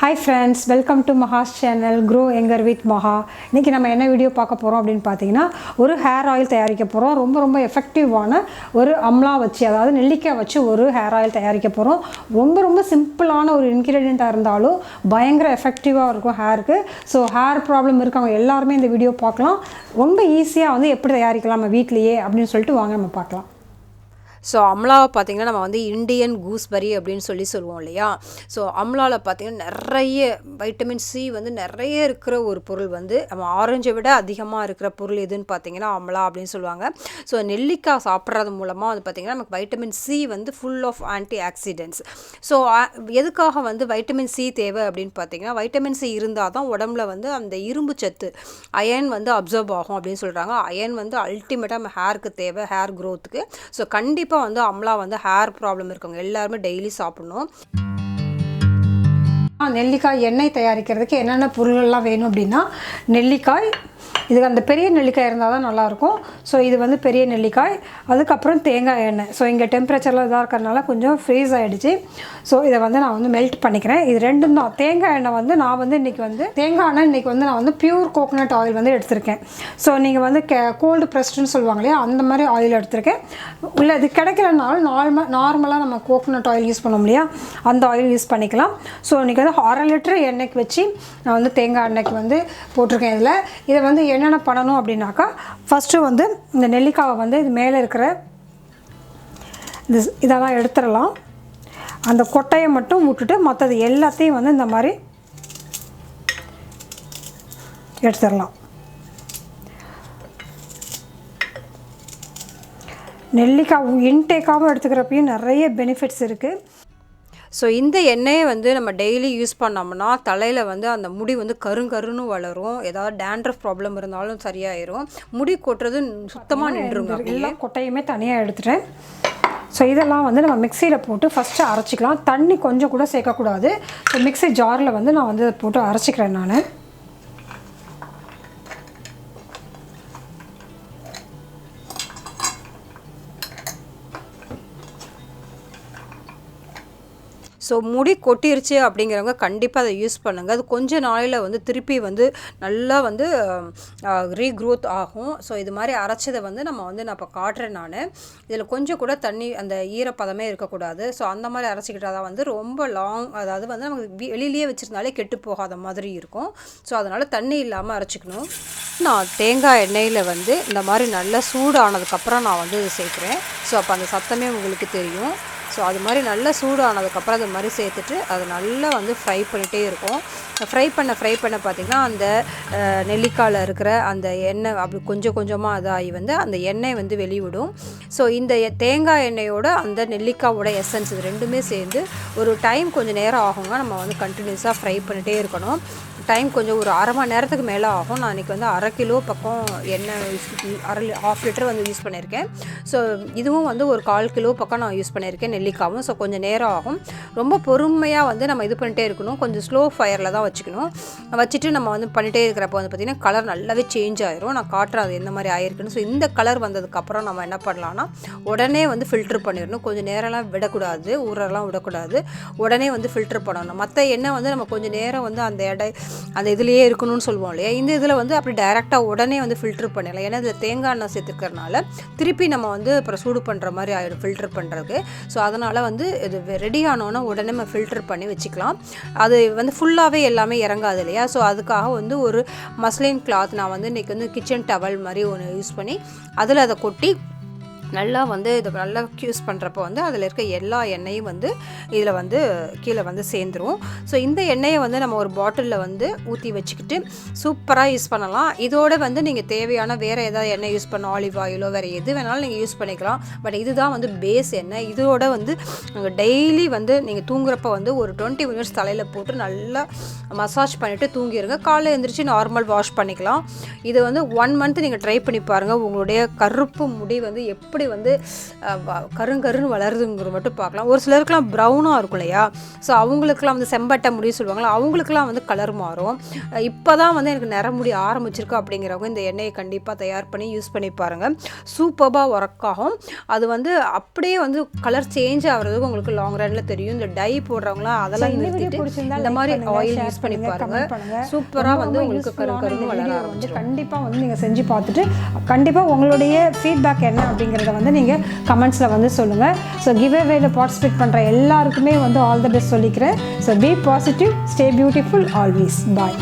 Hi friends, welcome to MAHA's channel Grow Younger with MAHA. இன்னைக்கு நம்ம என்ன video பார்க்க போறோம் அப்படினு பாத்தீங்கன்னா ஒரு ஹேர் ஆயில் தயாரிக்க போறோம். ரொம்ப எஃபெக்டிவான ஒரு அம்லா வச்சு அதாவது நெல்லிக்காய் வச்சு ஒரு ஹேர் ஆயில் தயாரிக்க போறோம். ரொம்ப சிம்பிளான ஒரு இன்கிரிடியன்ட்டா இருந்தாலும் பயங்கர எஃபெக்டிவா இருக்கும் ஹேருக்கு. சோ ஹேர் ப்ராப்ளம் இருக்கவங்க எல்லாரும் இந்த வீடியோ பார்க்கலாம். ரொம்ப ஈஸியா வந்து எப்படி தயாரிக்கலாம் நம்ம வீட்லயே அப்படினு சொல்லிட்டு வாங்க நம்ம பார்க்கலாம். ஸோ அம்லாவை பார்த்திங்கன்னா நம்ம வந்து இண்டியன் கூஸ்பெரி அப்படின்னு சொல்லுவோம் இல்லையா. ஸோ அம்லாவில் பார்த்திங்கன்னா நிறைய வைட்டமின் சி வந்து நிறைய இருக்கிற ஒரு பொருள் வந்து நம்ம ஆரஞ்சை விட அதிகமாக இருக்கிற பொருள் எதுன்னு பார்த்திங்கன்னா அம்லா அப்படின்னு சொல்லுவாங்க. ஸோ நெல்லிக்காய் சாப்பிட்றது மூலமாக வந்து பார்த்திங்கன்னா நமக்கு வைட்டமின் சி வந்து full of antioxidants. So எதுக்காக வந்து வைட்டமின் சி தேவை அப்படின்னு பார்த்திங்கன்னா வைட்டமின் சி இருந்தால் தான் உடம்புல வந்து அந்த இரும்பு சத்து அயன் வந்து அப்சர்வ் ஆகும் அப்படின்னு சொல்கிறாங்க. அயன் வந்து அல்டிமேட்டாக நம்ம ஹேருக்கு தேவை, ஹேர் க்ரோத்துக்கு. ஸோ கண்டிப்பாக வந்து அம்லா வந்து ஹேர் ப்ராப்ளம் இருக்கவங்க எல்லாருமே டெய்லி சாப்பிடணும். நெல்லிக்காய் எண்ணெய் தயாரிக்கிறதுக்கு என்னென்ன பொருள்கள்லாம் வேணும் அப்படின்னா நெல்லிக்காய், இதுக்கு அந்த பெரிய நெல்லிக்காய் இருந்தால் தான் நல்லாயிருக்கும். ஸோ இது வந்து பெரிய நெல்லிக்காய், அதுக்கப்புறம் தேங்காய் எண்ணெய். ஸோ இங்கே டெம்பரேச்சரில் இதாக இருக்கிறதுனால கொஞ்சம் ஃப்ரீஸ் ஆகிடுச்சு. ஸோ இதை வந்து நான் வந்து மெல்ட் பண்ணிக்கிறேன். இது ரெண்டும் தான். தேங்காய் எண்ணெய் வந்து நான் வந்து இன்றைக்கி வந்து தேங்காய் எண்ணெய் இன்றைக்கி வந்து நான் வந்து பியூர் கோகோனட் ஆயில் வந்து எடுத்திருக்கேன். ஸோ நீங்கள் வந்து கோல்டு ப்ரெஸ்டுன்னு சொல்லுவாங்க இல்லையா, அந்த மாதிரி ஆயில் எடுத்திருக்கேன். இல்லை இது கிடைக்கலனாலும் நார்மலாக நம்ம கோகோனட் ஆயில் யூஸ் பண்ணோம் இல்லையா, அந்த ஆயில் யூஸ் பண்ணிக்கலாம். ஸோ இன்றைக்கி வந்து 1/2 லிட்டர் எண்ணெய்க்கு வச்சு நான் வந்து தேங்காய் எண்ணெய்க்கு வந்து போட்டிருக்கேன். இதை வந்து என்னென்ன பண்ணணும் அப்படின்னாக்கா, ஃபஸ்ட்டு வந்து இந்த நெல்லிக்காவை வந்து இது மேலே இருக்கிற இதெல்லாம் எடுத்துடலாம். அந்த கொட்டையை மட்டும் விட்டுட்டு மற்றது எல்லாத்தையும் வந்து இந்த மாதிரி எடுத்துடலாம். நெல்லிக்காய் இன்டேக்காகவும் எடுத்துக்கிறப்பையும் நிறைய பெனிஃபிட்ஸ் இருக்குது. ஸோ இந்த எண்ணெயை வந்து நம்ம டெய்லி யூஸ் பண்ணோம்னா தலையில் வந்து அந்த முடி வந்து கருன்னு வளரும். ஏதாவது டேண்ட்ரஃப் ப்ராப்ளம் இருந்தாலும் சரியாயிரும். முடி கொட்டுறது சுத்தமாக நின்றுங்க. எல்லா கொட்டையுமே தனியாக எடுத்துட்டேன். ஸோ இதெல்லாம் வந்து நம்ம மிக்சியில் போட்டு ஃபஸ்ட்டு அரைச்சிக்கலாம். தண்ணி கொஞ்சம் கூட சேர்க்கக்கூடாது. ஸோ மிக்சி ஜாரில் வந்து நான் வந்து போட்டு அரைச்சிக்கிறேன் நான். ஸோ முடி கொட்டிருச்சு அப்படிங்கிறவங்க கண்டிப்பாக அதை யூஸ் பண்ணுங்கள். அது கொஞ்சம் நாளையில் வந்து திருப்பி வந்து நல்லா வந்து ரீக்ரோத் ஆகும். ஸோ இது மாதிரி அரைச்சதை வந்து நான் இப்போ காட்டுறேன். நான் இதில் கொஞ்சம் கூட தண்ணி அந்த ஈரப்பதமே இருக்கக்கூடாது. ஸோ அந்த மாதிரி அரைச்சிக்கிட்டால் தான் வந்து ரொம்ப லாங், அதாவது வந்து நமக்கு வெளியிலேயே வச்சுருந்தாலே கெட்டு போகாத மாதிரி இருக்கும். ஸோ அதனால் தண்ணி இல்லாமல் அரைச்சிக்கணும். நான் தேங்காய் எண்ணெயில் வந்து இந்த மாதிரி நல்லா சூடு ஆனதுக்கப்புறம் நான் வந்து இது சேர்க்குறேன். ஸோ அப்போ அந்த சத்தமே உங்களுக்கு தெரியும். ஸோ அது மாதிரி நல்லா சூடு ஆனதுக்கப்புறம் அது மாதிரி சேர்த்துட்டு அதை நல்லா வந்து ஃப்ரை பண்ணிகிட்டே இருக்கும். ஃப்ரை பண்ண பார்த்திங்கன்னா அந்த நெல்லிக்காயில் இருக்கிற அந்த எண்ணெய் அப்படி கொஞ்சமாக இதாகி வந்து அந்த எண்ணெய் வந்து வெளிவிடும். ஸோ இந்த தேங்காய் எண்ணெயோட அந்த நெல்லிக்காவோட எசன்ஸ் இது ரெண்டுமே சேர்ந்து ஒரு டைம் கொஞ்சம் நேரம் ஆகுங்க. நம்ம வந்து கண்டினியூஸாக ஃப்ரை பண்ணிகிட்டே இருக்கணும். டைம் கொஞ்சம் ஒரு 1/2 மணி நேரத்துக்கு மேலே ஆகும். நான் இன்றைக்கி வந்து 1/2 கிலோ பக்கம் எண்ணெய் 1/2 லிட்டர் வந்து யூஸ் பண்ணியிருக்கேன். ஸோ இதுவும் வந்து ஒரு 1/4 கிலோ பக்கம் நான் யூஸ் பண்ணியிருக்கேன் நெல்லிக்காவும். ஸோ கொஞ்சம் நேரம் ஆகும். ரொம்ப பொறுமையாக வந்து நம்ம இது பண்ணிட்டே இருக்கணும். கொஞ்சம் ஸ்லோ ஃபயரில் தான் வச்சுட்டு நம்ம வந்து பண்ணிகிட்டே இருக்கிறப்போ வந்து பார்த்திங்கன்னா கலர் நல்லாவே சேஞ்ச் ஆயிரும். நான் காட்டுறேன் அது எந்த மாதிரி ஆயிருக்குன்னு. ஸோ இந்த கலர் வந்ததுக்கப்புறம் நம்ம என்ன பண்ணலான்னா உடனே வந்து ஃபில்ட்ரு பண்ணிடணும். கொஞ்சம் நேரம்லாம் விடக்கூடாது, ஊரெல்லாம் விடக்கூடாது. உடனே வந்து ஃபில்ட்ரு பண்ணணும். மற்ற எண்ணெய் வந்து நம்ம கொஞ்சம் நேரம் வந்து அந்த இதுலேயே இருக்கணும்னு சொல்லுவோம் இல்லையா, இந்த இதில் வந்து அப்படி டைரெக்டாக உடனே வந்து ஃபில்ட்ரு பண்ணிடலாம். ஏன்னா இதில் தேங்காய் எண்ணெய் சேர்த்துக்கிறனால திருப்பி நம்ம வந்து அப்புறம் சூடு பண்ணுற மாதிரி ஆகிடும் ஃபில்ட்ரு பண்ணுறதுக்கு. ஸோ அதனால் வந்து இது ரெடி ஆனோன்னா உடனே நம்ம ஃபில்ட்ரு பண்ணி வச்சுக்கலாம். அது வந்து ஃபுல்லாகவே எல்லாமே இறங்காது இல்லையா. ஸோ அதுக்காக வந்து ஒரு மஸ்லின் கிளாத் நான் வந்து இன்றைக்கி வந்து கிச்சன் டவல் மாதிரி ஒன்று யூஸ் பண்ணி அதில் அதை கொட்டி நல்லா வந்து இதை நல்லா யூஸ் பண்ணுறப்போ வந்து அதில் இருக்க எல்லா எண்ணெயும் வந்து இதில் வந்து கீழே வந்து சேர்ந்துரும். ஸோ இந்த எண்ணெயை வந்து நம்ம ஒரு பாட்டிலில் வந்து ஊற்றி வச்சுக்கிட்டு சூப்பராக யூஸ் பண்ணலாம். இதோட வந்து நீங்கள் தேவையான வேறு ஏதாவது எண்ணெய் யூஸ் பண்ண ஆலிவ் ஆயிலோ வேறு எது வேணாலும் நீங்கள் யூஸ் பண்ணிக்கலாம். பட் இதுதான் வந்து பேஸ் எண்ணெய். இதோட வந்து டெய்லி வந்து நீங்கள் தூங்குறப்போ வந்து ஒரு 20 மினிட்ஸ் தலையில் போட்டு நல்லா மசாஜ் பண்ணிவிட்டு தூங்கிடுங்க. காலையில் எழுந்திரிச்சு நார்மல் வாஷ் பண்ணிக்கலாம். இது வந்து 1 மந்த் நீங்கள் ட்ரை பண்ணி பாருங்கள். உங்களுடைய கருப்பு முடி வந்து எப்படி எப்படி வந்து கருன்னு வளருதுங்கிறது மட்டும் பார்க்கலாம். ஒரு சிலருக்குலாம் ப்ரௌனாக இருக்கும் இல்லையா, ஸோ அவங்களுக்குலாம் வந்து செம்பட்டை முடி சொல்லுவாங்களா, அவங்களுக்குலாம் வந்து கலர் மாறும். இப்போ தான் வந்து எனக்கு நிற முடி ஆரம்பிச்சிருக்கு அப்படிங்கிறவங்க இந்த எண்ணெயை கண்டிப்பாக தயார் பண்ணி யூஸ் பண்ணி பாருங்கள். சூப்பராக ஒர்க் ஆகும். அது வந்து அப்படியே வந்து கலர் சேஞ்ச் ஆகிறதுக்கு உங்களுக்கு லாங் ரன்ல தெரியும். இந்த டை போடுறவங்களாம் அதெல்லாம் நிறுத்திட்டு இந்த மாதிரி ஆயில் யூஸ் பண்ணி பாருங்க. சூப்பராக வந்து உங்களுக்கு கருன்னு வளர ஆரம்பிச்சிடும். கண்டிப்பாக வந்து நீங்கள் செஞ்சு பார்த்துட்டு கண்டிப்பாக உங்களுடைய ஃபீட்பேக் என்ன அப்படிங்கிறத வந்து நீங்கள் கமெண்ட்ஸில் வந்து சொல்லுங்கள். ஸோ கிவ் அவேல பார்ட்டிசிபேட் பண்ணுற எல்லாருக்குமே வந்து ஆல் த பெஸ்ட் சொல்லிக்கிறேன். So be positive, stay beautiful always. Bye.